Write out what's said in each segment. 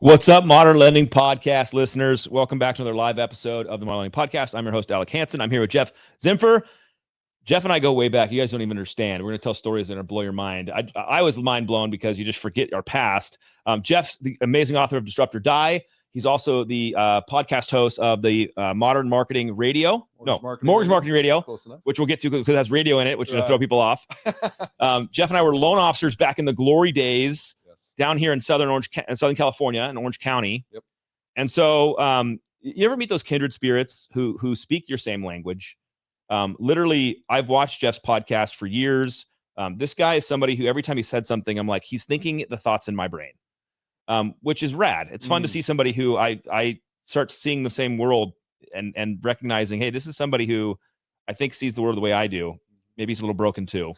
What's up, Modern Lending Podcast listeners? Welcome back to another live episode of the Modern Lending Podcast. I'm your host, Alec Hansen. I'm here with Geoff Zimpfer. Jeff and I go way back. You guys don't even understand. We're going to tell stories that are going to blow your mind. I was mind blown because you just forget our past. Jeff's the amazing author of Disrupt or Die. He's also the podcast host of the Modern Marketing Radio. Mortgage Marketing Radio, which we'll get to because it has radio in it, which is going to throw people off. Jeff and I were loan officers back in the glory days down here in Southern California, in Orange County. Yep. And so you ever meet those kindred spirits who speak your same language? Literally, I've watched Jeff's podcast for years. This guy is somebody who every time he said something, I'm like, he's thinking the thoughts in my brain, which is rad. It's fun to see somebody who I start seeing the same world and recognizing, hey, this is somebody who I think sees the world the way I do. Maybe he's a little broken too.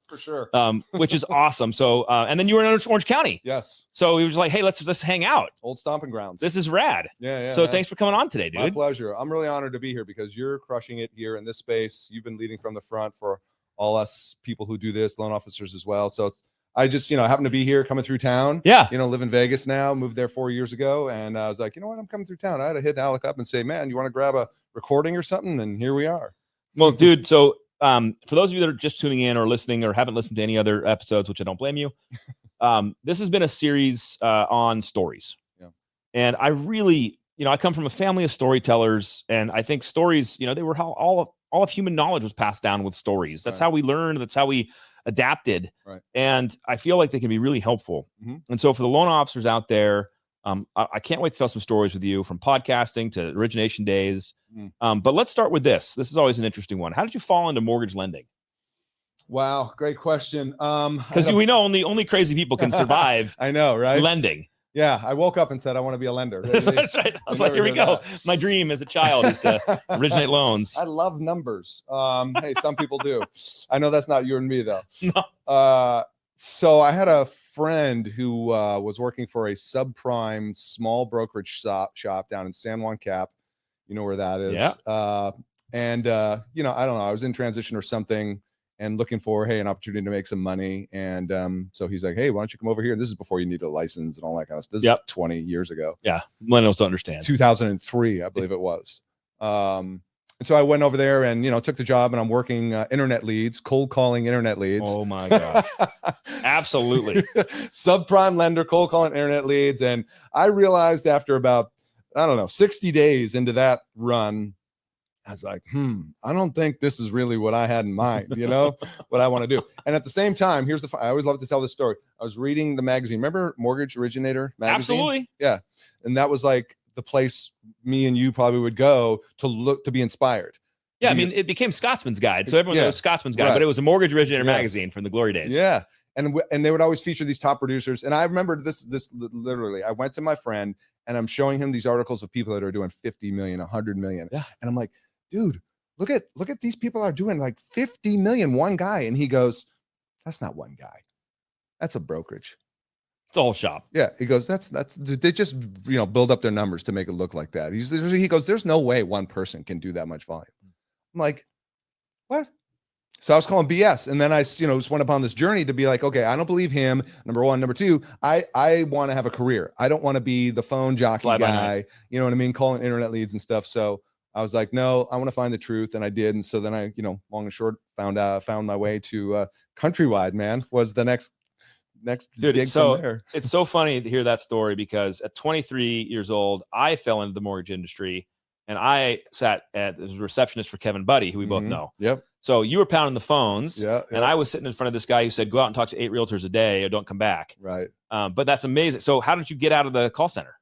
For sure. Which is awesome. So, and then you were in Orange County. Yes. So he was like, hey, let's hang out. Old stomping grounds. This is rad. Yeah. So thanks for coming on today, dude. My pleasure. I'm really honored to be here because you're crushing it here in this space. You've been leading from the front for all us people who do this, loan officers as well. So I just, happen to be here coming through town. Yeah. Live in Vegas now, moved there 4 years ago. And I was like, you know what? I'm coming through town. I had to hit Alec up and say, man, you want to grab a recording or something? And here we are. Well, dude, so for those of you that are just tuning in or listening or haven't listened to any other episodes, which I don't blame you, this has been a series on stories. Yeah. And I really, I come from a family of storytellers, and I think stories, they were how all of human knowledge was passed down with stories. That's how we learned. That's how we adapted. Right. And I feel like they can be really helpful. Mm-hmm. And so for the loan officers out there, I can't wait to tell some stories with you from podcasting to origination days. But let's start with this. This is always an interesting one. How did you fall into mortgage lending? Wow. Great question. Because we know only crazy people can survive. I know, right? Lending. Yeah. I woke up and said, I want to be a lender. That's right. I was like, here we go. My dream as a child is to originate loans. I love numbers. Hey, some people do. I know that's not you and me though. No. So I had a friend who was working for a subprime small brokerage shop down in San Juan Cap. You know where that is. Yeah. I don't know. I was in transition or something and looking for, an opportunity to make some money. And so he's like, hey, why don't you come over here? And this is before you need a license and all that kind of stuff. This is 20 years ago. Yeah. Millennials don't understand. 2003, I believe it was. And so I went over there and, took the job, and I'm working internet leads, cold calling internet leads. Oh my gosh. Absolutely. Subprime lender, cold calling internet leads. And I realized after about, 60 days into that run, I was like, I don't think this is really what I had in mind, what I want to do. And at the same time, I always love to tell this story. I was reading the magazine. Remember Mortgage Originator magazine? Absolutely. Yeah. And that was like the place me and you probably would go to be inspired. Yeah, it became Scotsman's Guide. So everyone knows Scotsman's Guide, but it was a Mortgage Originator magazine from the glory days. Yeah. And they would always feature these top producers. And I remember this literally, I went to my friend and I'm showing him these articles of people that are doing 50 million, 100 million. Yeah. And I'm like, dude, look at these people are doing like 50 million, one guy. And he goes, that's not one guy. That's a brokerage. It's a whole shop. Yeah. He goes, that's they just, build up their numbers to make it look like that. He goes, there's no way one person can do that much volume. I'm like, what? So I was calling BS. And then I, just went upon this journey to be like, okay, I don't believe him. Number one. Number two, I want to have a career. I don't want to be the phone jockey guy, you know what I mean? Calling internet leads and stuff. So I was like, no, I want to find the truth. And I did. And so then I, long and short, found my way to Countrywide, man, was the next gig from there. It's so funny to hear that story because at 23 years old, I fell into the mortgage industry and I sat as a receptionist for Kevin Buddy, who we both know. Yep. So you were pounding the phones, and I was sitting in front of this guy who said, go out and talk to 8 realtors a day or don't come back. Right. But that's amazing. So how did you get out of the call center?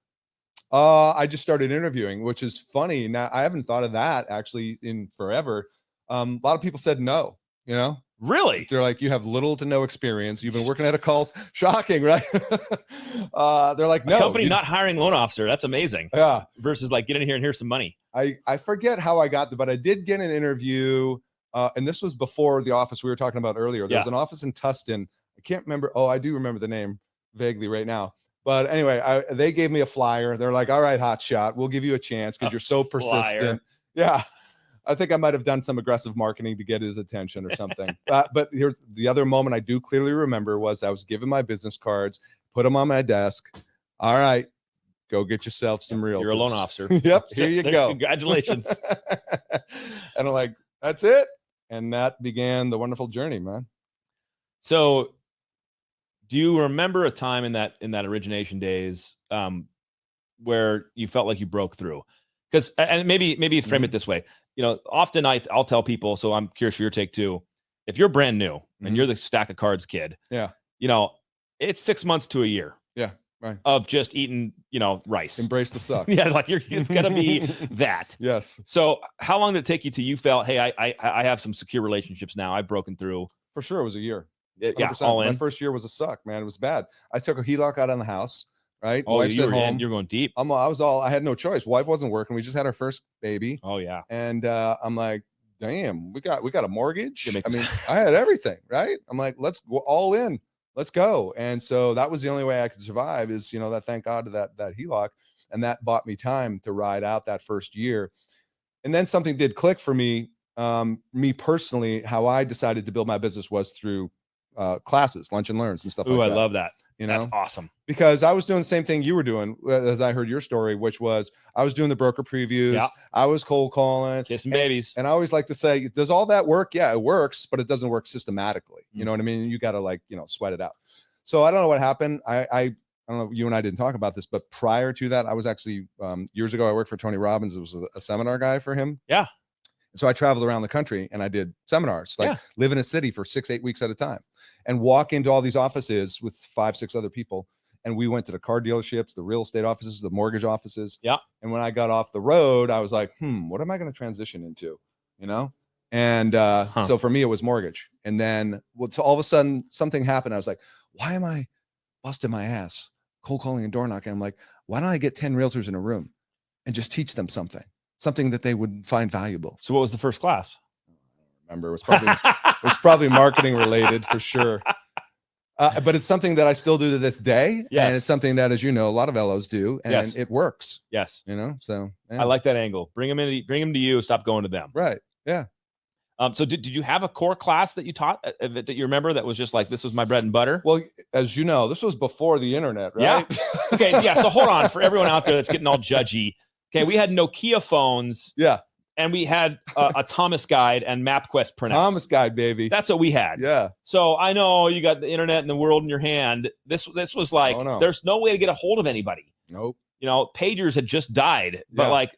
I just started interviewing, which is funny. Now I haven't thought of that actually in forever. A lot of people said no, Really? They're like, you have little to no experience. You've been working at a call. Shocking, right? They're like, no. A company not hiring loan officer. That's amazing. Yeah. Versus like, get in here and here's some money. I forget how I got there, but I did get an interview. And this was before the office we were talking about earlier. There was an office in Tustin. I can't remember. Oh, I do remember the name vaguely right now. But anyway, they gave me a flyer. They're like, all right, hot shot, we'll give you a chance because you're so persistent. Yeah. I think I might have done some aggressive marketing to get his attention or something. But here's the other moment I do clearly remember was I was given my business cards, put them on my desk. All right, go get yourself some realtors. You're a loan officer. Yep. Here you go. Congratulations. And I'm like, that's it. And that began the wonderful journey, man. So do you remember a time in that origination days where you felt like you broke through? Because, and maybe frame it this way, often I'll tell people, so I'm curious for your take too. If you're brand new and you're the stack of cards kid, yeah, it's 6 months to a year. Yeah. Right. Of just eating, rice. Embrace the suck. Yeah, like it's gonna be that. Yes. So how long did it take you till you felt, hey, I have some secure relationships now. I've broken through. For sure, it was a year. 100%. Yeah, all in. My first year was a suck, man. It was bad. I took a HELOC out on the house. Right. Oh, Wife's at home. You're going deep. I had no choice. Wife wasn't working. We just had our first baby. Oh yeah. And I'm like, damn, we got a mortgage. I mean, I had everything, right? I'm like, let's go all in. Let's go. And so that was the only way I could survive is, that thank God to that HELOC. And that bought me time to ride out that first year. And then something did click for me. Me personally, how I decided to build my business was through classes, lunch and learns and stuff like that. I love that. That's awesome. Because I was doing the same thing you were doing as I heard your story, which was I was doing the broker previews. Yeah. I was cold calling. Kissing babies. And I always like to say, does all that work? Yeah, it works, but it doesn't work systematically. You know what I mean? You got to sweat it out. So I don't know what happened. I don't know, you and I didn't talk about this, but prior to that, I was actually years ago, I worked for Tony Robbins. It was a seminar guy for him. Yeah. So I traveled around the country and I did seminars, live in a city for 6-8 weeks at a time and walk into all these offices with 5-6 other people. And we went to the car dealerships, the real estate offices, the mortgage offices. Yeah. And when I got off the road, I was like, what am I going to transition into? And so for me, it was mortgage. And then so all of a sudden something happened. I was like, why am I busting my ass cold calling and door knocking? I'm like, why don't I get 10 realtors in a room and just teach them something that they would find valuable? So what was the first class? I don't remember. It was probably marketing related for sure. But it's something that I still do to this day. Yes. And it's something that, as you know, a lot of LOs do, and it works. Yes. So yeah. I like that angle. Bring them to you. Stop going to them. Right. Yeah. So did you have a core class that you taught that you remember that was just like, this was my bread and butter? Well, as you know, this was before the internet, right? Yeah. Okay. So hold on for everyone out there that's getting all judgy. Okay. We had Nokia phones. Yeah. And we had a Thomas Guide and MapQuest printouts. Thomas Guide, baby. That's what we had. Yeah. So I know you got the internet and the world in your hand. This was like, there's no way to get a hold of anybody. Nope. Pagers had just died, but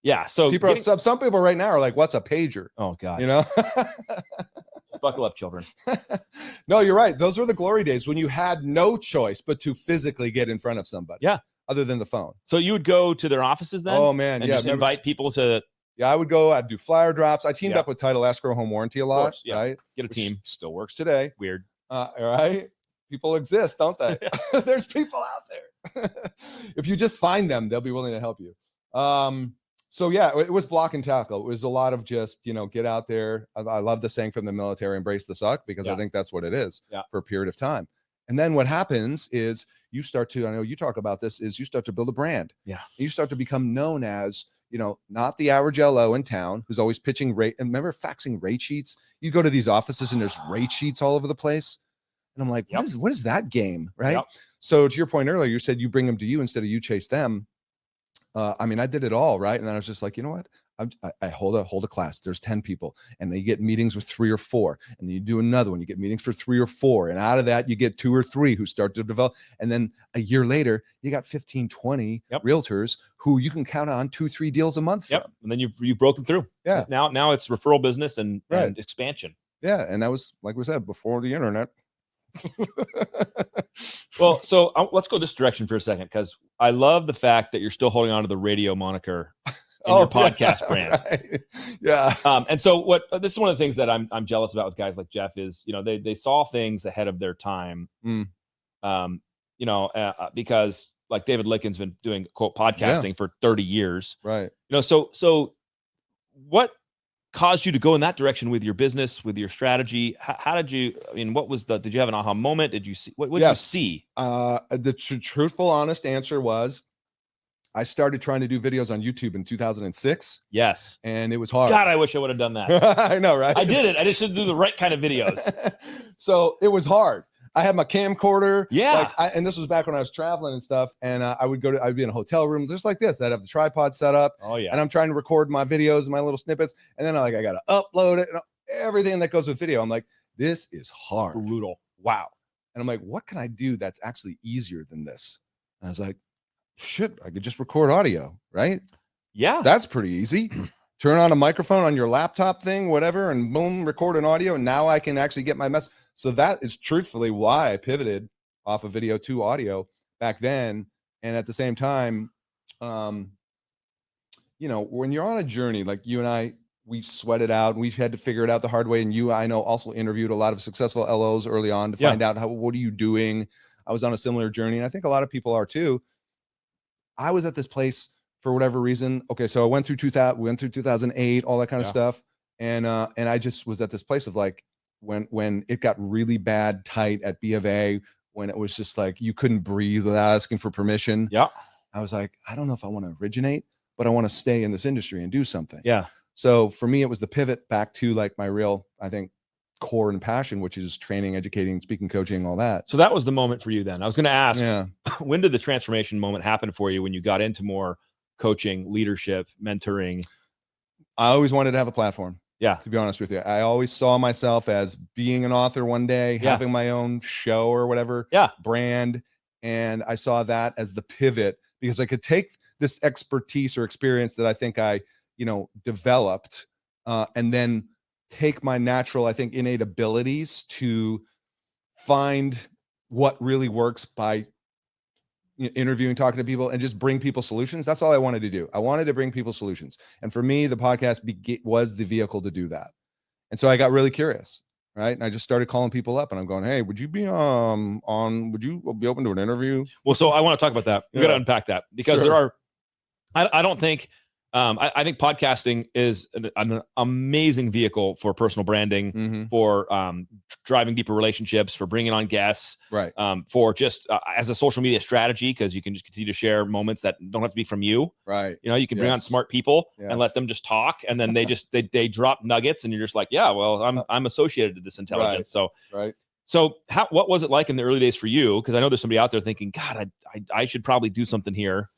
yeah. So some people right now are like, what's a pager? Oh God. Buckle up, children. No, you're right. Those were the glory days when you had no choice but to physically get in front of somebody. Yeah. Other than the phone. So you would go to their offices then? Oh man. And just invite people to. Yeah, I would go. I'd do flyer drops. I teamed up with Title Escrow Home Warranty a lot. Right. Get a team. Still works today. Weird. All right. People exist, don't they? There's people out there. If you just find them, they'll be willing to help you. So yeah, it was block and tackle. It was a lot of just, get out there. I love the saying from the military, embrace the suck, because I think that's what it is for a period of time. And then what happens is you start to, I know you talk about this, is you start to build a brand. Yeah. You start to become known as, not the average LO in town who's always pitching rate. And remember faxing rate sheets? You go to these offices and there's rate sheets all over the place. And I'm like, what is that game? Right. Yep. So to your point earlier, you said you bring them to you instead of you chase them. I mean, I did it all, right? And then I was just like, you know what? I hold a class. There's 10 people, and they get meetings with 3 or 4, and then you do another one. You get meetings for 3 or 4, and out of that, you get 2 or 3 who start to develop. And then a year later, you got 15, 20 realtors who you can count on 2-3 deals a month. From. And then you've broken through. Yeah. Now it's referral business and expansion. Yeah, and that was, like we said, before the internet. Well, so let's go this direction for a second, because I love the fact that you're still holding on to the radio moniker in your podcast brand. Right. Yeah. And so this is one of the things that I'm jealous about with guys like Geoff is, they saw things ahead of their time. Because like David Licken's been doing quote podcasting for 30 years. Right. So what caused you to go in that direction with your business, with your strategy? How did you, did you have an aha moment? Did you see, what did you see? The truthful, honest answer was I started trying to do videos on YouTube in 2006. Yes. And it was hard. God, I wish I would have done that. I know, right? I did it. I just didn't do the right kind of videos. So it was hard. I had my camcorder. Yeah. And this was back when I was traveling and stuff. And I'd be in a hotel room just like this. I'd have the tripod set up. Oh yeah. And I'm trying to record my videos and my little snippets. And then I got to upload it and everything that goes with video. I'm like, this is hard. Brutal. Wow. And I'm like, what can I do that's actually easier than this? And I was like, shit, I could just record audio, right? Yeah. That's pretty easy. Turn on a microphone on your laptop thing, whatever, and boom, record an audio. And now I can actually get my message. So that is truthfully why I pivoted off of video to audio back then. And at the same time, when you're on a journey, like you and I, we sweat it out. We've had to figure it out the hard way. And I know, also interviewed a lot of successful LOs early on to find out what are you doing? I was on a similar journey. And I think a lot of people are too. I was at this place for whatever reason. Okay. So I went through 2008, all that kind of stuff. And I just was at this place of like, when it got really bad, tight at B of A, when it was just like, you couldn't breathe without asking for permission. Yeah. I was like, I don't know if I want to originate, but I want to stay in this industry and do something. Yeah. So for me, it was the pivot back to like my real, I think, core and passion, which is training, educating, speaking, coaching, all that. So that was the moment for you then. I was going to ask, Yeah. when did the transformation moment happen for you when you got into more coaching, leadership, mentoring? I always wanted to have a platform. Yeah. To be honest with you, I always saw myself as being an author one day, having my own show or whatever brand. And I saw that as the pivot because I could take this expertise or experience that I think I, developed and then take my natural, I think, innate abilities to find what really works by interviewing, talking to people, and just bring people solutions. That's all I wanted to do. I wanted to bring people solutions. And for me, the podcast was the vehicle to do that. And so I got really curious, right? And I just started calling people up and I'm going, hey, would you be would you be open to an interview? Well, so I want to talk about that. We got to unpack that because there are, I don't think, I think podcasting is an amazing vehicle for personal branding, for driving deeper relationships, for bringing on guests, right? For just as a social media strategy, because you can just continue to share moments that don't have to be from you, right? You can bring on smart people and let them just talk, and then they drop nuggets, and you're just like, yeah, well, I'm associated to this intelligence, So what was it like in the early days for you? Because I know there's somebody out there thinking, God, I should probably do something here.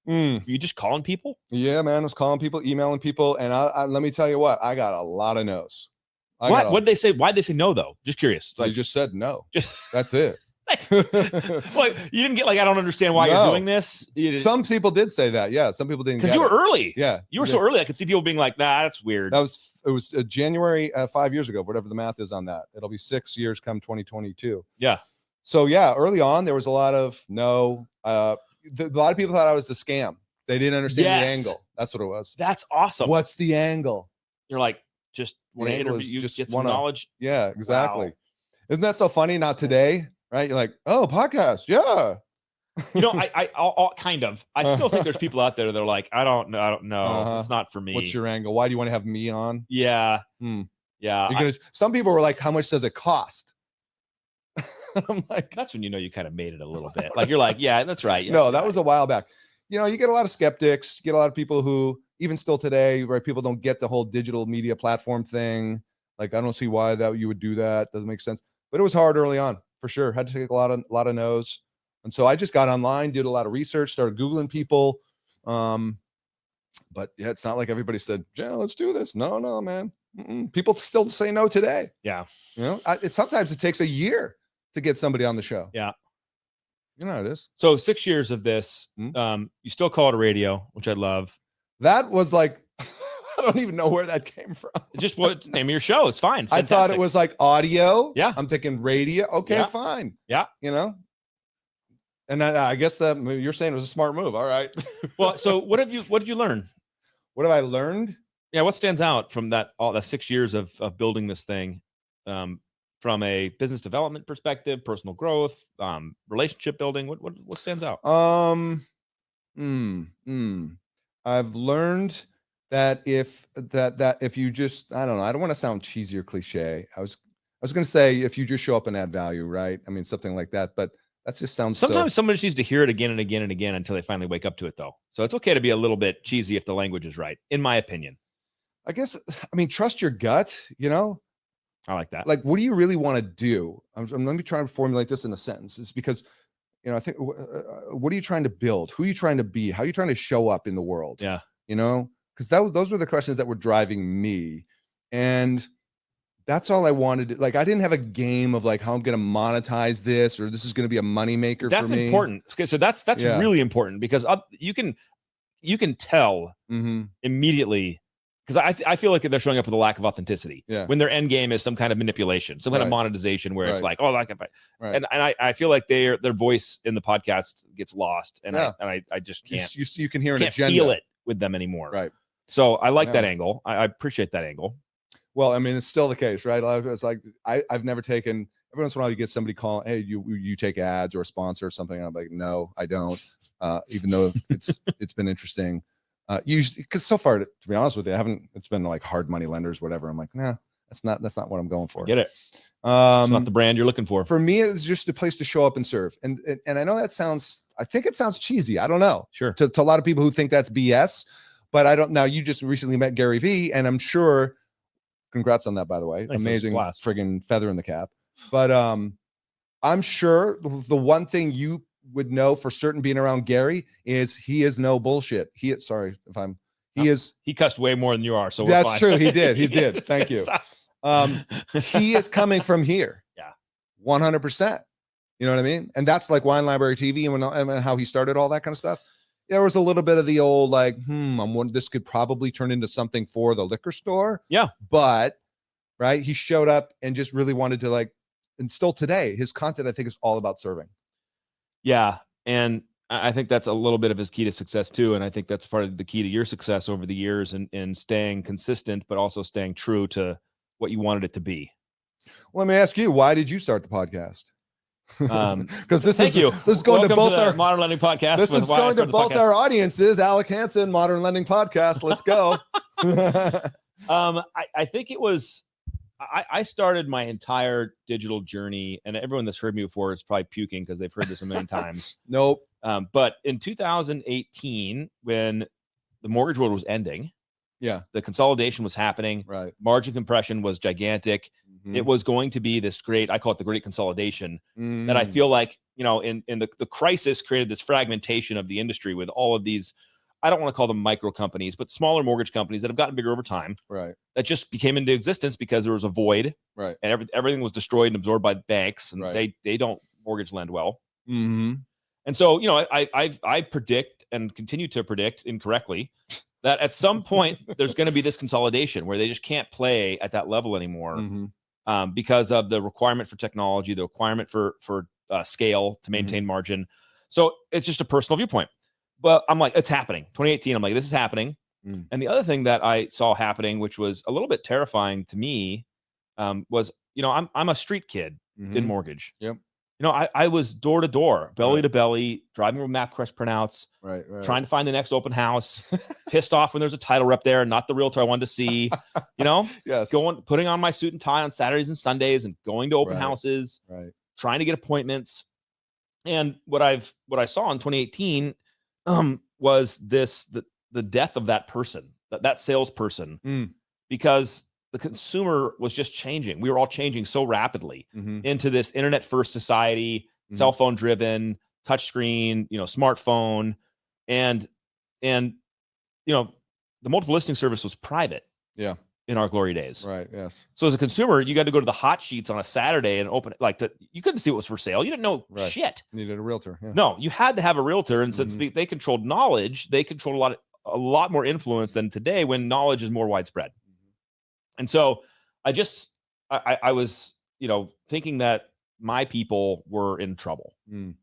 You just calling people? Yeah, man. I was calling people, emailing people. And I let me tell you what, I got a lot of no's. What did they say? Why'd they say no though? Just curious. They just said no. That's it. Like you didn't get like, I don't understand why you're doing this. Some people did say that. Yeah. Some people didn't. Because you were early. Yeah. You were so early. I could see people being like, nah, that's weird. It was January 5 years ago, whatever the math is on that. It'll be 6 years come 2022. Yeah. So yeah, early on, there was a lot of no. A lot of people thought I was the scam. They didn't understand the angle. That's what it was. That's awesome. What's the angle? You're like, just want to interview you, just get some knowledge. Yeah, exactly. Wow. Isn't that so funny? Not today, right? You're like, oh, podcast. Yeah. I'll kind of. I still think there's people out there that are like, I don't know. It's not for me. What's your angle? Why do you want to have me on? Yeah. Yeah. Some people were like, how much does it cost? I'm like, that's when you kind of made it a little bit. Like you're like, yeah, that's right. Yeah, no, that was a while back. You get a lot of skeptics, you get a lot of people who, even still today, right, people don't get the whole digital media platform thing. Like, I don't see why that you would do that. Doesn't make sense. But it was hard early on, for sure. Had to take a lot of no's. And so I just got online, did a lot of research, started Googling people. But yeah, it's not like everybody said, yeah, let's do this. No, man. People still say no today. Yeah. Sometimes it takes a year to get somebody on the show. Yeah. You know how it is. So 6 years of this, you still call it a radio, which I love. That was like, I don't even know where that came from. Just what name of your show? It's fine. It's I thought it was like audio. Yeah. I'm thinking radio. Okay, fine. Yeah. And I guess you're saying it was a smart move. All right. Well, so what did you learn? What have I learned? Yeah. What stands out from all that 6 years of building this thing? From a business development perspective, personal growth, relationship building, what stands out? I've learned that if you just, I don't know, I don't want to sound cheesy or cliche. I was going to say, if you just show up and add value, right? I mean, something like that, but that just sounds sometimes somebody just needs to hear it again and again and again until they finally wake up to it though. So it's okay to be a little bit cheesy if the language is right, in my opinion. I guess, I mean, trust your gut, I like that. Like, what do you really want to do? Let me try and formulate this in a sentence. It's because, I think, what are you trying to build? Who are you trying to be? How are you trying to show up in the world? Yeah. Because those were the questions that were driving me. And that's all I wanted. Like, I didn't have a game of like how I'm going to monetize this, or this is going to be a moneymaker for me. That's important. Okay, so that's really important, because you can tell immediately, because I feel like they're showing up with a lack of authenticity. Yeah. When their end game is some kind of manipulation, some kind of monetization, where it's like, oh, like, and I feel like their voice in the podcast gets lost, and I just can't. You can hear an can't agenda. feel it with them anymore. Right. So I like that angle. I appreciate that angle. Well, I mean, it's still the case, right? It's like I've never taken. Every once in a while, you get somebody calling, "Hey, you take ads or a sponsor or something." And I'm like, "No, I don't." Even though it's been interesting. Usually, because so far, to be honest with you, it's been like hard money lenders, whatever. I'm like, nah, that's not what I'm going for. Get it? It's not the brand you're looking for. For me, it's just a place to show up and serve. And I know I think it sounds cheesy. I don't know. Sure. To a lot of people who think that's BS, but I don't. Now, you just recently met Gary Vee, and I'm sure. Congrats on that, by the way. Thanks, amazing friggin' feather in the cap. But I'm sure the one thing you would know for certain being around Gary is he is no bullshit. He cussed way more than you are. So that's fine. true. He did. Thank you. He is coming from here. Yeah. 100%. You know what I mean? And that's like Wine Library TV and how he started all that kind of stuff. There was a little bit of the old like, this could probably turn into something for the liquor store. Yeah. But right, he showed up and just really wanted to like, and still today, his content, I think, is all about serving. Yeah. And I think that's a little bit of his key to success too. And I think that's part of the key to your success over the years, and staying consistent, but also staying true to what you wanted it to be. Well, let me ask you, why did you start the podcast? Because this is going Welcome to both to our Modern Lending Podcast. This is going to both our audiences. Alec Hansen, Modern Lending Podcast. Let's go. I think it was. I started my entire digital journey, and everyone that's heard me before is probably puking because they've heard this a million times. Nope. But in 2018, when the mortgage world was ending, the consolidation was happening. Right. Margin compression was gigantic. It was going to be this great, I call it the great consolidation, that I feel like, in the crisis created this fragmentation of the industry with all of these, I don't want to call them micro companies, but smaller mortgage companies that have gotten bigger over time. Right. That just became into existence because there was a void. Right. And everything was destroyed and absorbed by banks, and they don't mortgage lend well. Mm-hmm. And so, I predict and continue to predict incorrectly that at some point there's going to be this consolidation where they just can't play at that level anymore. Because of the requirement for technology, the requirement for scale to maintain margin. So it's just a personal viewpoint. But I'm like, it's happening. 2018, I'm like, this is happening. And the other thing that I saw happening, which was a little bit terrifying to me, was, I'm a street kid in mortgage. Yep. I was door to door, belly to belly, driving with MapQuest printouts, trying to find the next open house, pissed off when there's a title rep there and not the realtor I wanted to see, yes, putting on my suit and tie on Saturdays and Sundays and going to open houses, trying to get appointments. And what I saw in 2018 was the death of that person, that salesperson, because the consumer was just changing. We were all changing so rapidly into this internet first society, cell phone driven, touchscreen, smartphone, and the multiple listing service was private. Yeah. In our glory days. Right. Yes. So as a consumer, you got to go to the hot sheets on a Saturday and open it. You couldn't see what was for sale. You didn't know shit. You needed a realtor. Yeah. No, you had to have a realtor. And since they controlled knowledge, they controlled a lot more influence than today when knowledge is more widespread. And so I was, thinking that my people were in trouble. So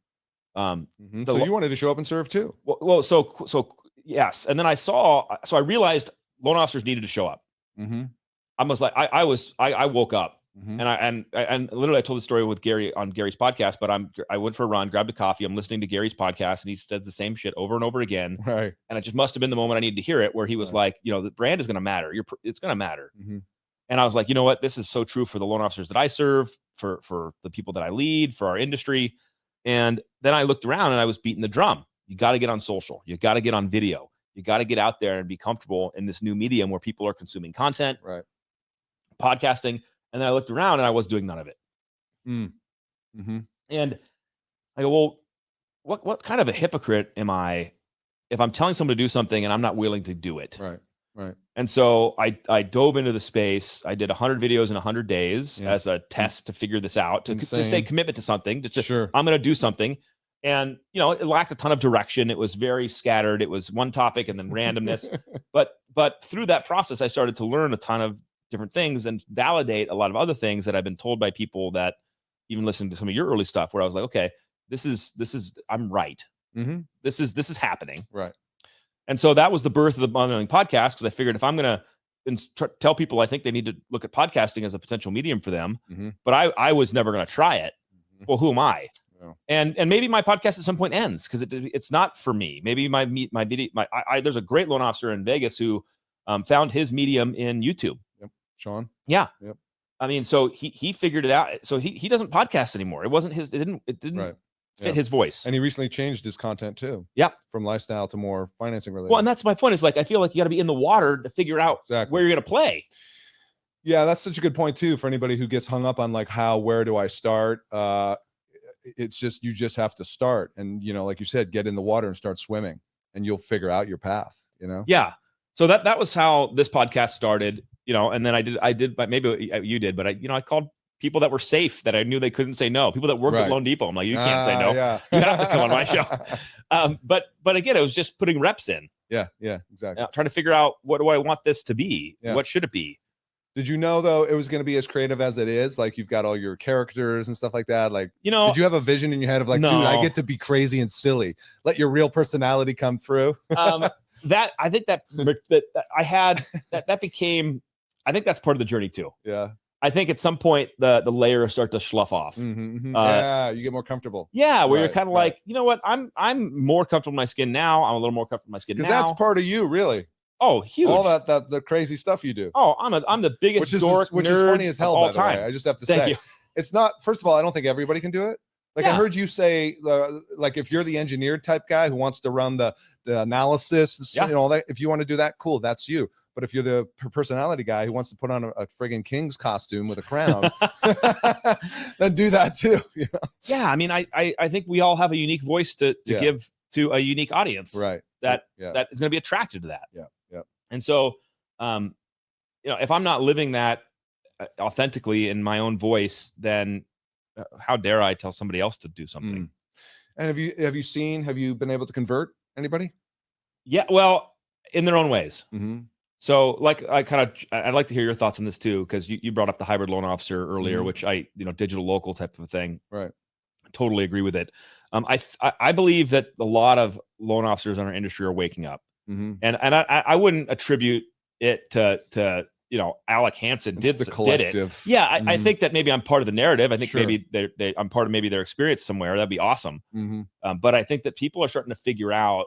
you wanted to show up and serve too. Well, so yes. And then I realized loan officers needed to show up. I was like, I woke up and literally I told the story with Gary on Gary's podcast, but I went for a run, grabbed a coffee. I'm listening to Gary's podcast and he says the same shit over and over again. Right. And it just must've been the moment I needed to hear it, where he was like, the brand is going to matter. It's going to matter. And I was like, you know what? This is so true for the loan officers that I serve, for the people that I lead, for our industry. And then I looked around and I was beating the drum. You got to get on social. You got to get on video. You got to get out there and be comfortable in this new medium where people are consuming content. Right. Podcasting. And then I looked around and I was doing none of it. Mm-hmm. And I go, well, what kind of a hypocrite am I if I'm telling someone to do something and I'm not willing to do it? Right. And so I dove into the space. I did 100 videos in 100 days as a test to figure this out, to stay committed to something. I'm going to do something. And, it lacked a ton of direction. It was very scattered. It was one topic and then randomness. But through that process, I started to learn a ton of different things and validate a lot of other things that I've been told by people that even listening to some of your early stuff, where I was like, okay, this is I'm right. Mm-hmm. This is happening. Right. And so that was the birth of the Modeling Podcast, because I figured if I'm going to tell people I think they need to look at podcasting as a potential medium for them, but I was never going to try it. Well, who am I? Yeah. And maybe my podcast at some point ends because it's not for me. Maybe there's a great loan officer in Vegas who found his medium in YouTube. Yep. Sean. Yeah. Yep. I mean, so he figured it out. So he doesn't podcast anymore. It wasn't his. It didn't right. fit his voice. And he recently changed his content too. Yep. From lifestyle to more financing related. Well, and that's my point, is like, I feel like you got to be in the water to figure out where you're going to play. Yeah, that's such a good point too, for anybody who gets hung up on like, where do I start? It's just, you just have to start. And, like you said, get in the water and start swimming and you'll figure out your path, Yeah. So that was how this podcast started, and then I did, but maybe you did, but I called people that were safe, that I knew they couldn't say no. People that work at Loan Depot. I'm like, you can't say no. Yeah. You have to come on my show. But again, it was just putting reps in. Yeah, exactly. Trying to figure out, what do I want this to be? Yeah. What should it be? Did you know though it was going to be as creative as it is? Like, you've got all your characters and stuff like that. Like, did you have a vision in your head of like, dude, I get to be crazy and silly. Let your real personality come through. That I think that I had that became. I think that's part of the journey too. Yeah. I think at some point the layers start to slough off. Yeah, you get more comfortable. Yeah, where you're kind of like, you know what? I'm more comfortable in my skin now. I'm a little more comfortable in my skin now. Because that's part of you, really. Oh, huge! All that the crazy stuff you do. Oh, I'm the biggest dork, which is funny as hell, by the way. time. I just have to Thank say, you. It's not. First of all, I don't think everybody can do it. Like, I heard you say, like, if you're the engineer type guy who wants to run the analysis, all that, if you want to do that, cool, that's you. But if you're the personality guy who wants to put on a friggin' king's costume with a crown, then do that too. Yeah, I mean, I think we all have a unique voice to give to a unique audience, right? That is going to be attracted to that. Yeah. And so, if I'm not living that authentically in my own voice, then how dare I tell somebody else to do something? And have you been able to convert anybody? Yeah, well, in their own ways. Mm-hmm. So, like, I'd like to hear your thoughts on this too, because you brought up the hybrid loan officer earlier, which digital local type of a thing. Right. I totally agree with it. I believe that a lot of loan officers in our industry are waking up, and I wouldn't attribute it to Alec Hansen did it. Yeah, I think that maybe I'm part of the narrative. I think maybe I'm part of their experience somewhere. That'd be awesome. But I think that people are starting to figure out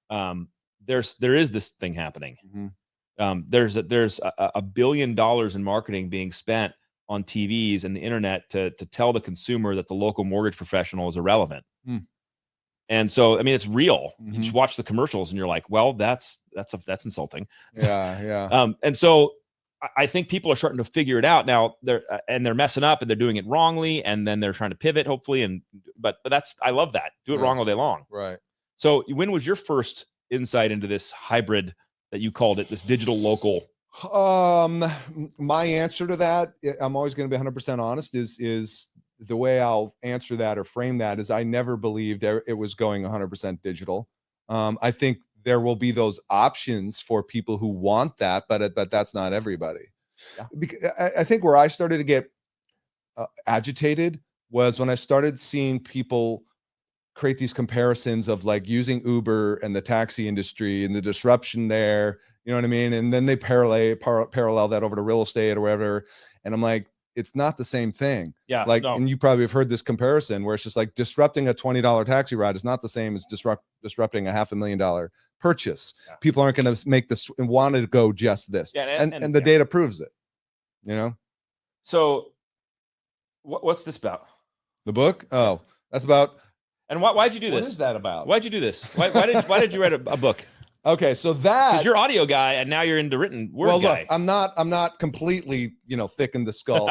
there is this thing happening. There's $1 billion in marketing being spent on TVs and the internet to tell the consumer that the local mortgage professional is irrelevant. And so, I mean, it's real. You just watch the commercials and you're like, well, that's insulting. Yeah. And so I think people are starting to figure it out now. They're messing up and they're doing it wrongly, and then they're trying to pivot, hopefully. But I love that. Do it wrong all day long. Right. So when was your first insight into this hybrid that you called it, this digital local? My answer to that, I'm always going to be 100% honest, is the way I'll answer that or frame that is I never believed it was going 100% digital. I think there will be those options for people who want that, but that's not everybody. Yeah. Because I think where I started to get agitated was when I started seeing people create these comparisons of like using Uber and the taxi industry and the disruption there, you know what I mean? And then they parallel that over to real estate or whatever. And I'm like, it's not the same thing. Yeah. Like, and you probably have heard this comparison where it's just like disrupting a $20 taxi ride is not the same as disrupting a $500,000 purchase. Yeah. People aren't going to make this and want to go just this. Yeah, and the data proves it, So what's this about? The book? Oh, that's about. And why'd you do this? What is that about? Why'd you do this? Why did you write a book? Okay, so that Because you're audio guy and now you're into written word well, guy. look, I'm not completely, thick in the skull.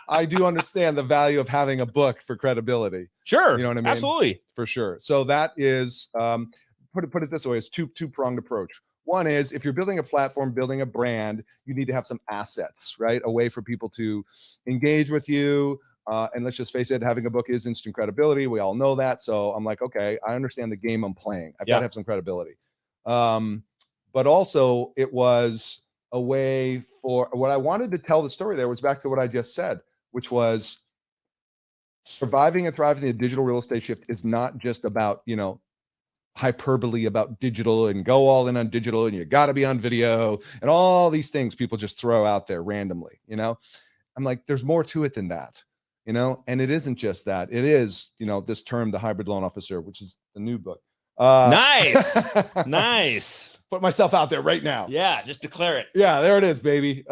I do understand the value of having a book for credibility. Sure. You know what I mean? Absolutely. For sure. So that is put it this way, it's two-pronged approach. One is if you're building a platform, building a brand, you need to have some assets, right? A way for people to engage with you. And let's just face it, having a book is instant credibility. We all know that. So I'm like, okay, I understand the game I'm playing. I've got to have some credibility. But also it was a way for what I wanted to tell the story there was back to what I just said, which was surviving and thriving in the digital real estate shift is not just about, hyperbole about digital and go all in on digital and you got to be on video and all these things people just throw out there randomly. I'm like, there's more to it than that, and it isn't just that. It is, this term, the hybrid loan officer, which is the new book. Nice. Nice. Put myself out there right now. Yeah, just declare it. Yeah, there it is, baby.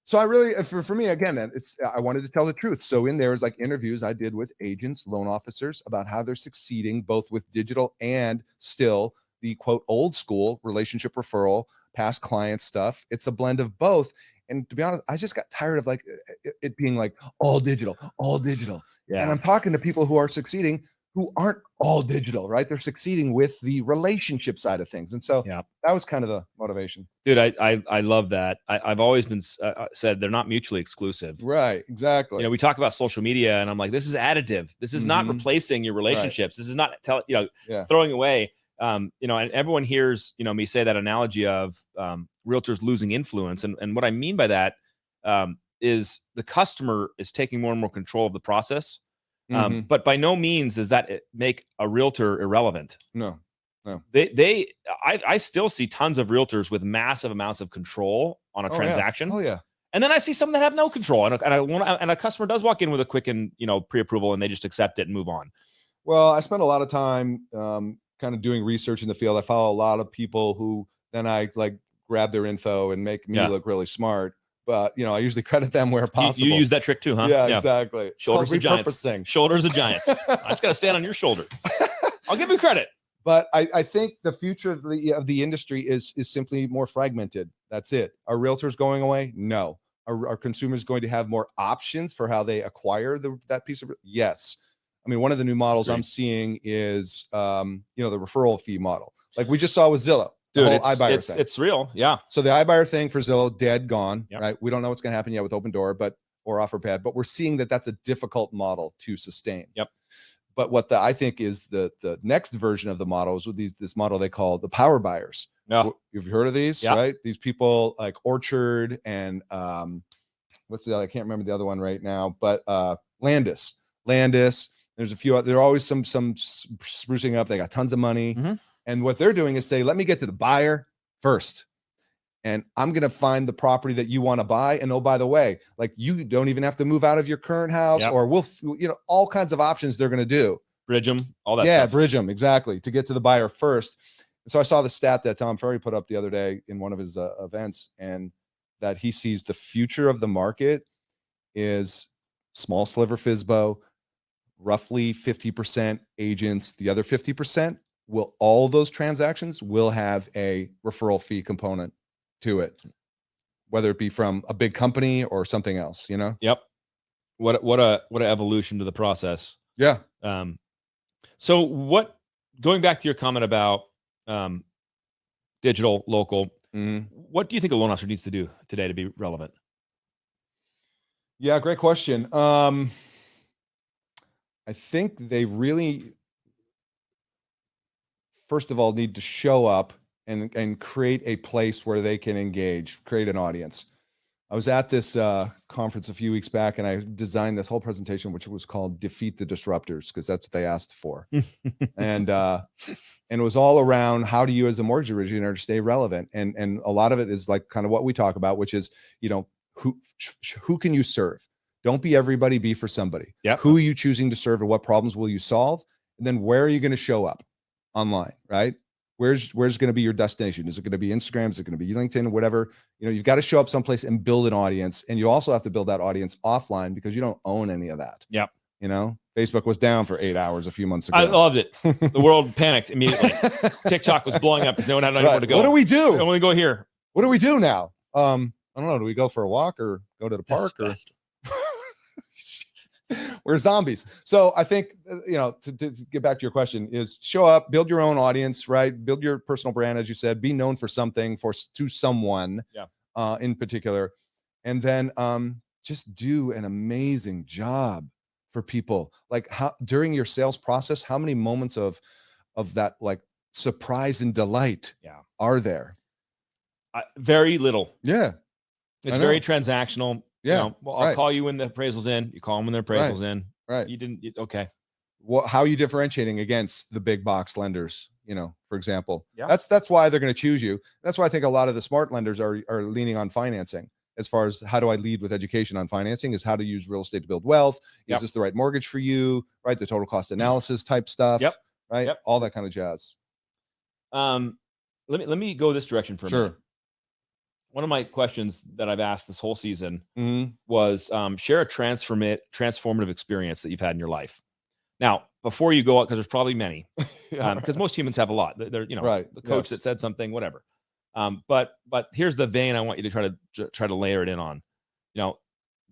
So I really, for me, again, I wanted to tell the truth. So in there is like interviews I did with agents, loan officers about how they're succeeding both with digital and still the quote old school relationship referral, past client stuff. It's a blend of both. And to be honest, I just got tired of like it being like all digital. Yeah. And I'm talking to people who are succeeding who aren't all digital, right? They're succeeding with the relationship side of things. And so that was kind of the motivation. Dude, I love that. I've always been said they're not mutually exclusive. Right, exactly. We talk about social media and I'm like, this is additive. This is not replacing your relationships. Right. This is not throwing away. And everyone hears, me say that analogy of realtors losing influence. And what I mean by that is the customer is taking more and more control of the process. But by no means does that make a realtor irrelevant. No. I still see tons of realtors with massive amounts of control on a transaction. Oh yeah. And then I see some that have no control, and a customer does walk in with a quick and pre-approval, and they just accept it and move on. Well, I spent a lot of time kind of doing research in the field. I follow a lot of people who then I like grab their info and make me look really smart. But I usually credit them where possible. You use that trick too, huh? Yeah, exactly. Shoulders of giants. Shoulders of giants. I just got to stand on your shoulder. I'll give you credit. But I think the future of the industry is simply more fragmented. That's it. Are realtors going away? No. Are consumers going to have more options for how they acquire that piece of? Yes. I mean, one of the new models I'm seeing is the referral fee model, like we just saw with Zillow. Dude, it's real. Yeah. So the iBuyer thing for Zillow, dead, gone, right? We don't know what's going to happen yet with Open Door, or OfferPad, but we're seeing that that's a difficult model to sustain. Yep. But what I think is the next version of the model is with this model they call the power buyers. Yeah. You've heard of these, right? These people like Orchard and what's the other? I can't remember the other one right now, but Landis. There's a few. There are always some sprucing up. They got tons of money. And what they're doing is say, let me get to the buyer first. And I'm going to find the property that you want to buy. And oh, by the way, like you don't even have to move out of your current house or we'll, all kinds of options they're going to do. Bridge them, all that stuff. Yeah, bridge them, exactly, to get to the buyer first. And so I saw the stat that Tom Ferry put up the other day in one of his events, and that he sees the future of the market is small sliver FSBO, roughly 50% agents, the other 50%. All those transactions will have a referral fee component to it, whether it be from a big company or something else, Yep. What a evolution to the process. Yeah. So going back to your comment about digital, local, what do you think a loan officer needs to do today to be relevant? Yeah, great question. I think they really, first of all, need to show up and create a place where they can engage, create an audience. I was at this conference a few weeks back, and I designed this whole presentation, which was called "Defeat the Disruptors," because that's what they asked for. And it was all around how do you, as a mortgage originator, stay relevant. And a lot of it is like kind of what we talk about, which is who can you serve? Don't be everybody, be for somebody. Yeah. Who are you choosing to serve, and what problems will you solve? And then where are you going to show up online, right? Where's going to be your destination? Is it going to be Instagram? Is it going to be LinkedIn? Whatever. You've got to show up someplace and build an audience. And you also have to build that audience offline because you don't own any of that. Yep. Facebook was down for 8 hours a few months ago. I loved it. The world panicked immediately. TikTok was blowing up because no one had anywhere to go. What do we do? I want to go here. What do we do now? I don't know. Do we go for a walk or go to the park or we're zombies? So I think, to get back to your question is show up, build your own audience, right? Build your personal brand, as you said, be known for something, to someone in particular. And then just do an amazing job for people. Like how during your sales process, how many moments of that like surprise and delight are there? Very little. Yeah. It's very transactional. Yeah. I'll call you when the appraisal's in. You call them when the appraisal's in. Right. You didn't. Okay. How are you differentiating against the big box lenders? For example, Yeah. That's why they're going to choose you. That's why I think a lot of the smart lenders are leaning on financing. As far as how do I lead with education on financing is how to use real estate to build wealth. Is this the right mortgage for you? Right. The total cost analysis type stuff. Yep. Right. Yep. All that kind of jazz. Let me go this direction for a minute. One of my questions that I've asked this whole season was share a transformative experience that you've had in your life. Now, before you go out, because there's probably many, because most humans have a lot. They're the coach that said something, whatever. But here's the vein I want you to try to layer it in on.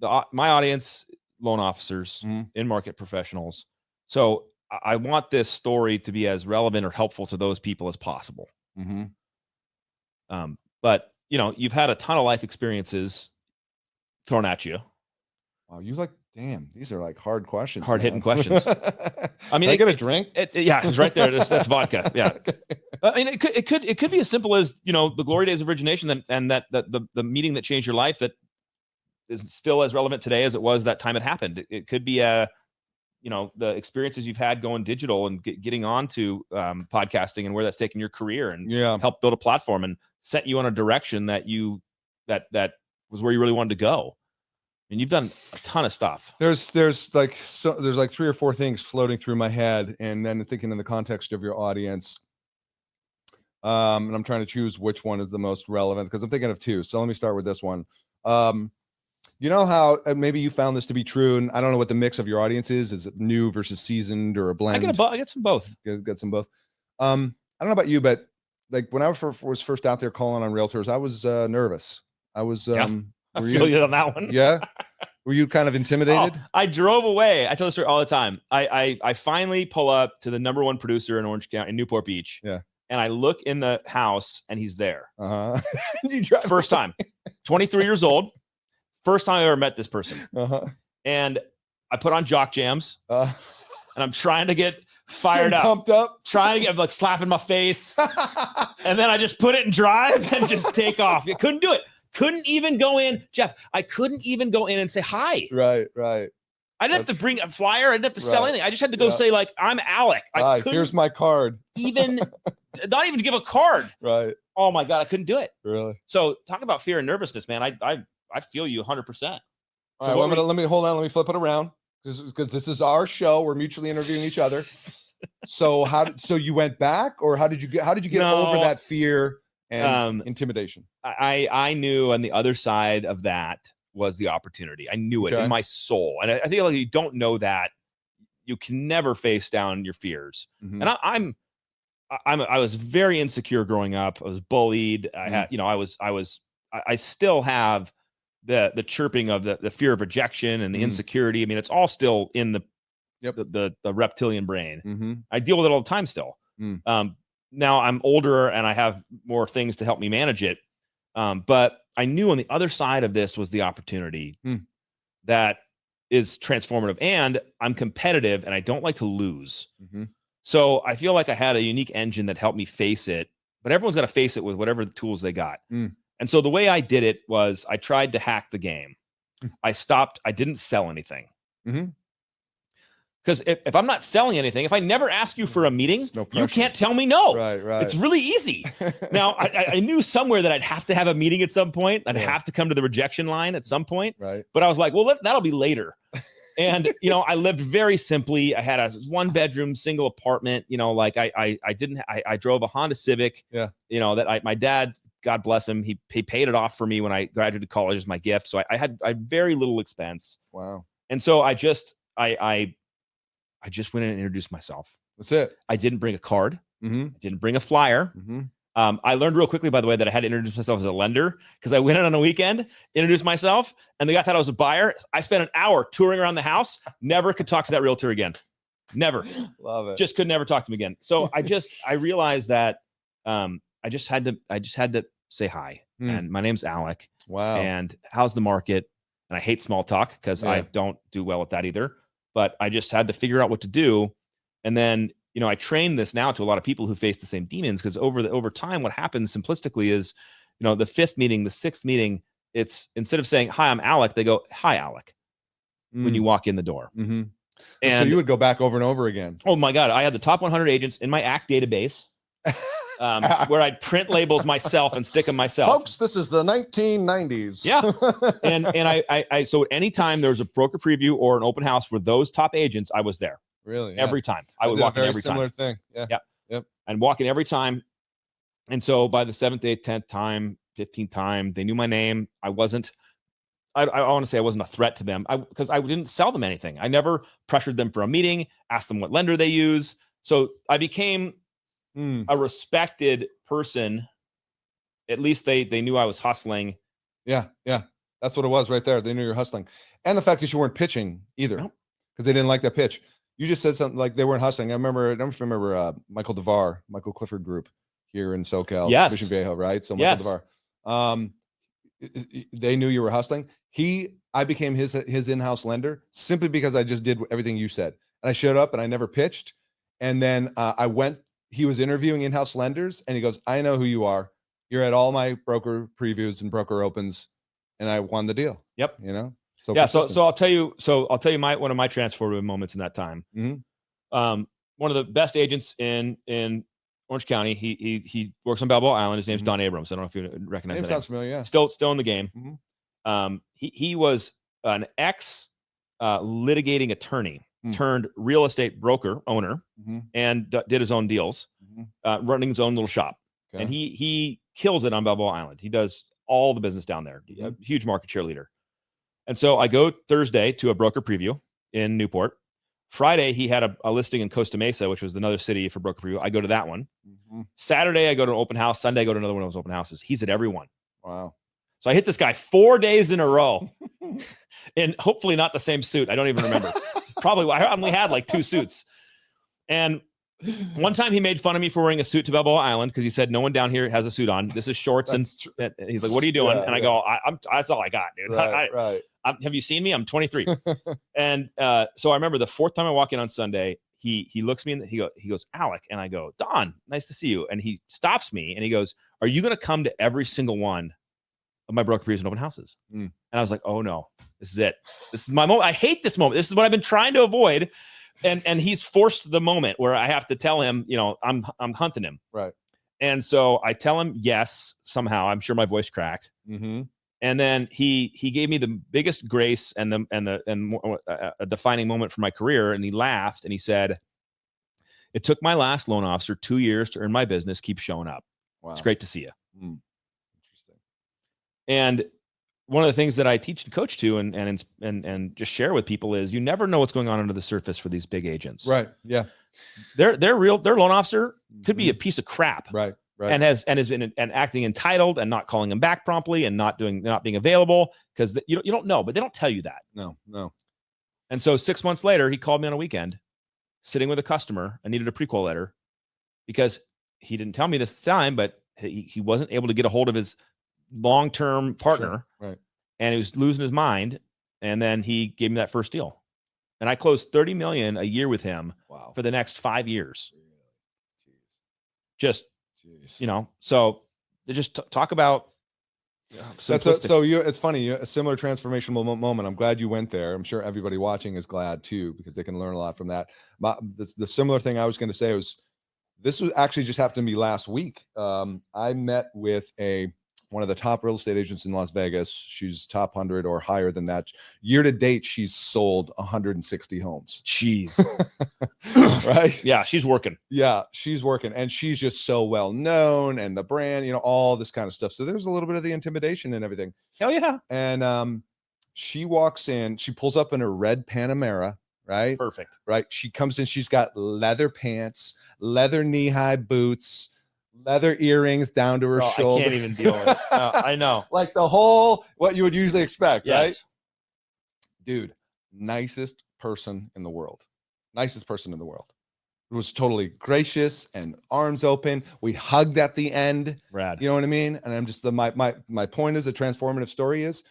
My audience, loan officers, in-market professionals. So I want this story to be as relevant or helpful to those people as possible. But you've had a ton of life experiences thrown at you. Wow, damn, these are like hard questions. Hard hitting questions. I mean, can I get a drink? It's right there. That's vodka. Yeah. Okay. I mean, it could be as simple as the glory days of origination, and that the meeting that changed your life that is still as relevant today as it was that time it happened. It could be the experiences you've had going digital and getting onto podcasting and where that's taken your career and help build a platform and set you on a direction that was where you really wanted to go. And you've done a ton of stuff. There's like 3 or 4 things floating through my head, and then thinking in the context of your audience. And I'm trying to choose which one is the most relevant because I'm thinking of 2. So let me start with this one. You know how maybe you found this to be true, and I don't know what the mix of your audience is. Is it new versus seasoned or a blend? I get some both. Get some both. I don't know about you, but like when I was first out there calling on realtors, I was nervous. I was. I feel you on that one. Yeah. Were you kind of intimidated? I drove away. I tell the story all the time. I finally pull up to the number 1 producer in Orange County, in Newport Beach. Yeah. And I look in the house and he's there. You drive first time, 23 years old. First time I ever met this person. And I put on jock jams and I'm trying to get fired up, pumped up, trying to get like slapping my face. And then I just put it in drive and just take off. I couldn't do it. Couldn't even go in, Jeff. I couldn't even go in and say hi. Right. I didn't have to bring a flyer. I didn't have to sell anything. I just had to go say like, I'm Alec. Here's my card. Not even give a card. Right. Oh my God, I couldn't do it. Really? So talk about fear and nervousness, man. I feel you 100%. All right, well, let me flip it around because this is our show. We're mutually interviewing each other. So you went back, or how did you get over that fear and intimidation? I knew on the other side of that was the opportunity. I knew it in my soul. And I think like you don't know that, you can never face down your fears. And I was very insecure growing up. I was bullied. I had, I still have the chirping of the fear of rejection and the insecurity. I mean, it's all still in the reptilian brain. I deal with it all the time still. Now I'm older and I have more things to help me manage it. But I knew on the other side of this was the opportunity that is transformative, and I'm competitive and I don't like to lose. So I feel like I had a unique engine that helped me face it, but everyone's got to face it with whatever the tools they got. And so the way I did it was I tried to hack the game. I didn't sell anything. Because if I'm not selling anything, if I never ask you for a meeting, you can't tell me no. Right. It's really easy. Now, I knew somewhere that I'd have to have a meeting at some point. I'd have to come to the rejection line at some point. Right. But I was like, well, that'll be later. And, I lived very simply. I had a 1-bedroom single apartment, I drove a Honda Civic, my dad, God bless him, he paid it off for me when I graduated college as my gift. So I had very little expense. Wow. And so I I just went in and introduced myself. That's it. I didn't bring a card. Mm-hmm. I didn't bring a flyer. Mm-hmm. I learned real quickly, by the way, that I had to introduce myself as a lender because I went in on a weekend, introduced myself, and the guy thought I was a buyer. I spent an hour touring around the house, never could talk to that realtor again. Never. Love it. Just could never talk to him again. So I realized that I just had to say hi. And my name's Alec. Wow. And how's the market? And I hate small talk because I don't do well with that either. But I just had to figure out what to do. And then, I train this now to a lot of people who face the same demons because over time, what happens simplistically is, the 5th meeting, the 6th meeting, it's instead of saying, hi, I'm Alec, they go, hi, Alec, when you walk in the door. Mm-hmm. And so you would go back over and over again. Oh my God. I had the top 100 agents in my ACT database where I'd print labels myself and stick them myself. Folks, this is the 1990s. Yeah. And I so anytime there was a broker preview or an open house for those top agents, I was there. Really? Yeah. Every time. I would walk in every similar time. Thing. Yeah. Yeah. Yep. And walk in every time. And so by the 7th, 8th, 10th time, 15th time, they knew my name. I want to say I wasn't a threat to them because I didn't sell them anything. I never pressured them for a meeting, asked them what lender they use. So I became a respected person. At least they knew I was hustling. Yeah. Yeah. That's what it was right there. They knew you were hustling. And the fact that you weren't pitching either because they didn't like that pitch. You just said something like they weren't hustling. I don't remember Michael DeVar, Michael Clifford Group here in SoCal, Mission Viejo, right? So Michael DeVar. They knew you were hustling. I became his in-house lender simply because I just did everything you said. And I showed up and I never pitched. And then he was interviewing in-house lenders and he goes, I know who you are. You're at all my broker previews and broker opens. And I won the deal. Yep. So yeah. So I'll tell you one of my transformative moments in that time. Mm-hmm. One of the best agents in Orange County. He works on Balboa Island. His name's Don Abrams. I don't know if you recognize that. Sounds familiar. Yeah. Still in the game. Mm-hmm. He was an ex litigating attorney turned real estate broker owner and did his own deals, running his own little shop. Okay. And he kills it on Balboa Island. He does all the business down there. A huge market share leader. And so I go Thursday to a broker preview in Newport. Friday, he had a listing in Costa Mesa, which was another city for broker preview. I go to that one. Saturday, I go to an open house. Sunday, I go to another one of those open houses. He's at every one. Wow. So I hit this guy 4 days in a row and hopefully not the same suit. I don't even remember. Probably I only had like 2 suits. And one time he made fun of me for wearing a suit to Balboa Island because he said, no one down here has a suit on. This is shorts. And he's like, what are you doing? And I go, that's all I got, dude. Right. Have you seen me? I'm 23. And so I remember the 4th time I walk in on Sunday, he looks me and he goes, Alec. And I go, Don, nice to see you. And he stops me and he goes, are you going to come to every single one of my broker previews and open houses? And I was like, oh no, this is it. This is my moment. I hate this moment. This is what I've been trying to avoid. And he's forced the moment where I have to tell him, I'm hunting him. Right. And so I tell him yes, somehow. I'm sure my voice cracked. And then he gave me the biggest grace and a defining moment for my career. And he laughed and he said, it took my last loan officer 2 years to earn my business. Keep showing up. Wow. It's great to see you. Interesting. And one of the things that I teach and coach to and just share with people is you never know what's going on under the surface for these big agents. Right. Yeah. Their loan officer could be a piece of crap. Right. And has been acting entitled and not calling him back promptly and not being available because you don't know, but they don't tell you that. No. And so 6 months later, he called me on a weekend, sitting with a customer. I needed a pre-qual letter because he didn't tell me this time, but he wasn't able to get a hold of his long-term partner. Sure. Right. And he was losing his mind. And then he gave me that first deal, and I closed $30 million a year with him for the next 5 years. Jeez. So they just talk about. It's funny. A similar transformational moment. I'm glad you went there. I'm sure everybody watching is glad too, because they can learn a lot from that. The similar thing I was going to say was, this was actually just happened to me last week. I met with one of the top real estate agents in Las Vegas. She's top 100 or higher than that. Year to date, she's sold 160 homes. Jeez. Right? Yeah, she's working. Yeah, she's working. And she's just so well known, and the brand, all this kind of stuff. So there's a little bit of the intimidation and everything. Hell yeah. And she walks in, she pulls up in her red Panamera, right? Perfect. Right. She comes in, she's got leather pants, leather knee-high boots, leather earrings down to her shoulder. I can't even deal with it. I know. Like the whole, what you would usually expect, right? Yes. Dude, nicest person in the world. Nicest person in the world. It was totally gracious and arms open. We hugged at the end. Rad. You know what I mean? And I'm just my point is, a transformative story is,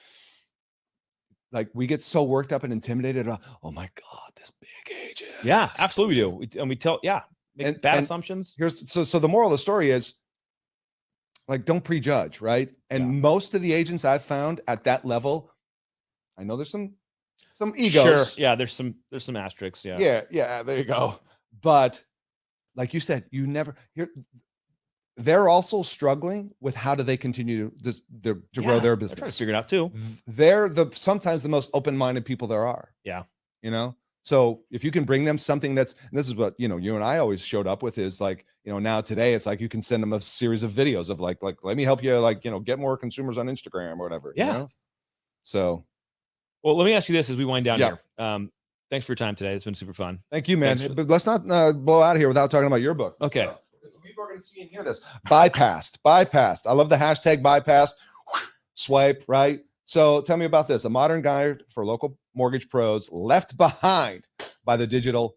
like, we get so worked up and intimidated. Oh my God, this big agent. Yeah, absolutely we do. We tell, make bad assumptions. Here's so the moral of the story is, like, don't prejudge, right? And most of the agents I've found at that level, I know there's some egos. Sure. Yeah, there's some asterisks. Yeah, there you go. But like you said, they're also struggling with how do they continue to grow their business. They're trying to figure it out too. They're sometimes the most open-minded people there are. Yeah. You know? So if you can bring them something and this is what, you and I always showed up with, is like, now today it's like you can send them a series of videos of like, let me help you, like, get more consumers on Instagram or whatever. Yeah. So. Well, let me ask you this as we wind down here. Thanks for your time today. It's been super fun. Thank you, man. But let's not blow out of here without talking about your book. Okay. So people are going to see and hear this. Bypassed. I love the hashtag bypassed. Swipe, right? So tell me about this. A modern guide for local mortgage pros left behind by the digital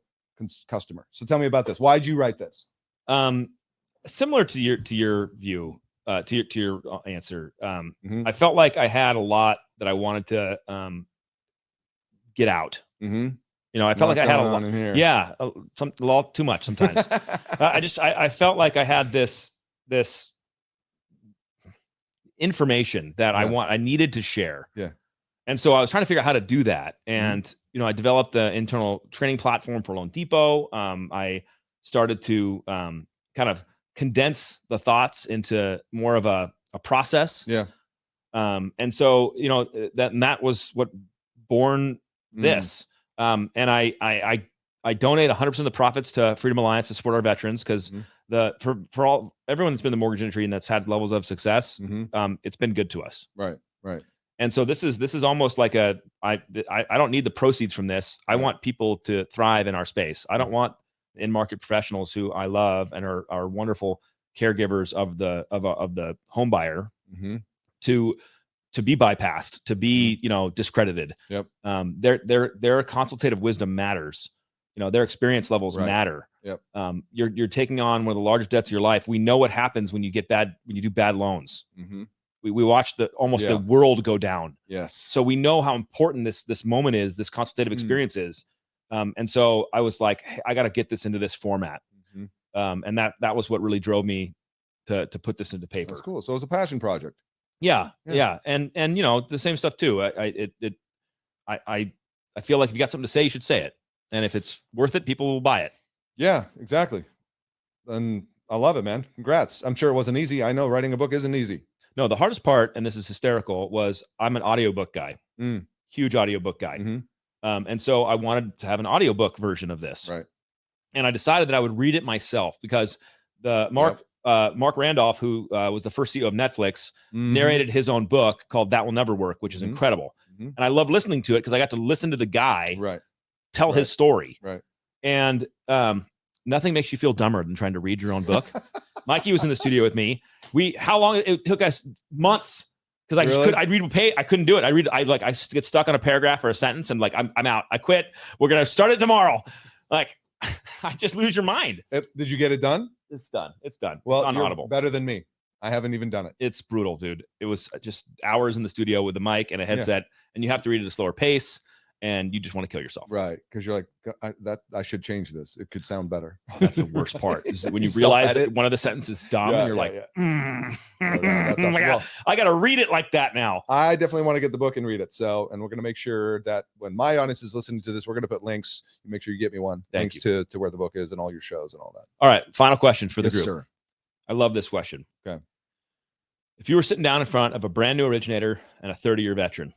customer. So tell me about this. Why'd you write this? Similar to your view, to your answer. I felt like I had a lot that I wanted to get out. I felt like I had a lot. Yeah, a lot too much sometimes. I felt like I had this information that I needed to share. Yeah. And so I was trying to figure out how to do that. And, I developed the internal training platform for Loan Depot. I started to kind of condense the thoughts into more of a process. Yeah. And so, that was what born this. And I donate 100% of the profits to Freedom Alliance to support our veterans, because for everyone that's been in the mortgage industry and that's had levels of success, it's been good to us. Right. And so this is almost like I don't need the proceeds from this. I want people to thrive in our space. I don't want in-market professionals who I love and are wonderful caregivers of the home buyer to be bypassed, to be, discredited. Yep. Their consultative wisdom matters. Their experience levels matter. Yep. You're taking on one of the largest debts of your life. We know what happens when you do bad loans. We watch the world go down. Yes. So we know how important this moment is, this consultative experience is. And so I was like, hey, I got to get this into this format. And that was what really drove me to put this into paper. That's cool. So it was a passion project. Yeah. And the same stuff too. I feel like if you got something to say, you should say it. And if it's worth it, people will buy it. Yeah, exactly. And I love it, man. Congrats. I'm sure it wasn't easy. I know writing a book isn't easy. No, the hardest part, and this is hysterical, was I'm an audiobook guy, huge audiobook guy. And so I wanted to have an audiobook version of this. Right. And I decided that I would read it myself, because Mark Randolph, who was the first CEO of Netflix, narrated his own book called That Will Never Work, which is incredible. And I love listening to it because I got to listen to the guy tell his story. Right. And nothing makes you feel dumber than trying to read your own book. Mikey was in the studio with me. How long it took us? Months. Because I'd read a page, I couldn't do it. I get stuck on a paragraph or a sentence, and like I'm out. I quit. We're gonna start it tomorrow. Like, I just lose your mind. Did you get it done? It's done. Well, it's on Audible. Better than me. I haven't even done it. It's brutal, dude. It was just hours in the studio with the mic and a headset, and you have to read at a slower pace, and you just want to kill yourself. Right. Because you're like, I should change this. It could sound better. Oh, that's the worst part. Is when you realize that one of the sentences is dumb, and you're like, I got to read it like that now. I definitely want to get the book and read it. So, and we're going to make sure that when my audience is listening to this, we're going to put links. Make sure you get me one. Thank links to where the book is and all your shows and all that. All right. Final question for the group. Sir. I love this question. Okay. If you were sitting down in front of a brand new originator and a 30-year veteran,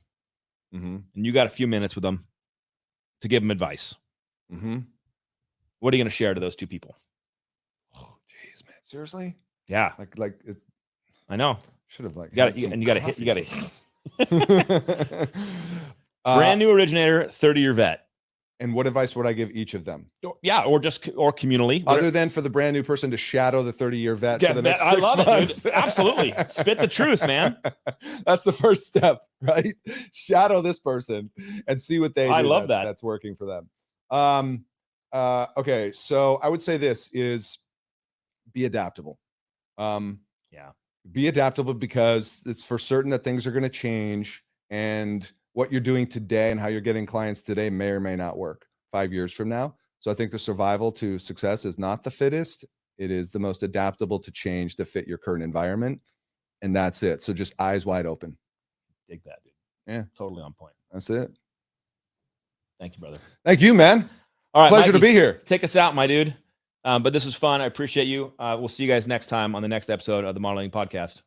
and you got a few minutes with them to give them advice, what are you going to share to those two people? Oh, geez, man. Seriously? Yeah. Like it, I know. Should have you got to brand new originator, 30-year vet. And what advice would I give each of them? Yeah, or communally. Other than for the brand new person to shadow the 30-year vet for the next 6 I love months. it, dude. Absolutely. Spit the truth, man. That's the first step, right? Shadow this person and see what they do. I love that. That's working for them. Okay, so I would say this is be adaptable. Be adaptable because it's for certain that things are going to change, and what you're doing today and how you're getting clients today may or may not work 5 years from now. So I think the survival to success is not the fittest. It is the most adaptable to change to fit your current environment. And that's it. So just eyes wide open. Dig that, dude. Yeah. Totally on point. That's it. Thank you, brother. Thank you, man. All right. Pleasure Mikey, to be here. Take us out, my dude. But this was fun. I appreciate you. We'll see you guys next time on the next episode of the Modeling Podcast.